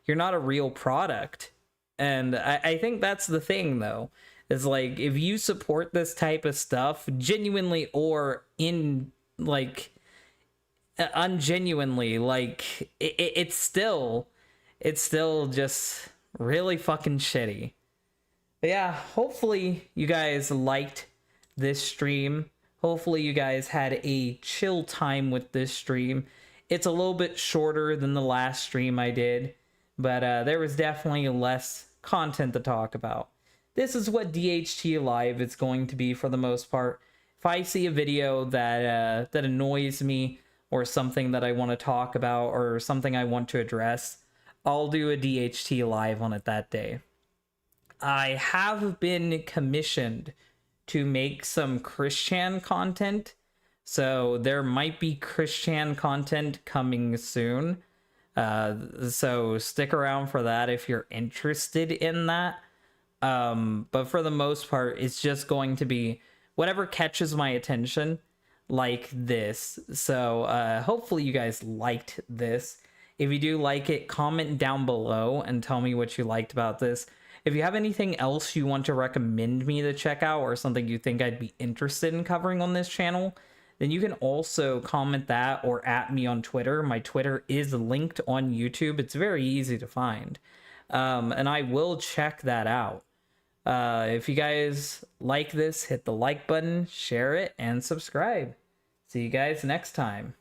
Speaker 1: you're not a real product. And I think that's the thing, though, is like, if you support this type of stuff genuinely or in like ungenuinely, like it's still just really fucking shitty. But yeah, hopefully you guys liked this stream. Hopefully you guys had a chill time with this stream. It's a little bit shorter than the last stream I did, but there was definitely less content to talk about. This is what DHT Live is going to be for the most part. If I see a video that annoys me, or something that I want to talk about, or something I want to address, I'll do a DHT Live on it that day. I have been commissioned to make some Christian content, so there might be Christian content coming soon. So stick around for that if you're interested in that. But for the most part, it's just going to be whatever catches my attention, like this. So hopefully you guys liked this. If you do like it, comment down below and tell me what you liked about this. If you have anything else you want to recommend me to check out, or something you think I'd be interested in covering on this channel, then you can also comment that or at me on Twitter. My Twitter is linked on YouTube. It's very easy to find. And I will check that out. If you guys like this, hit the like button, share it, and subscribe. See you guys next time.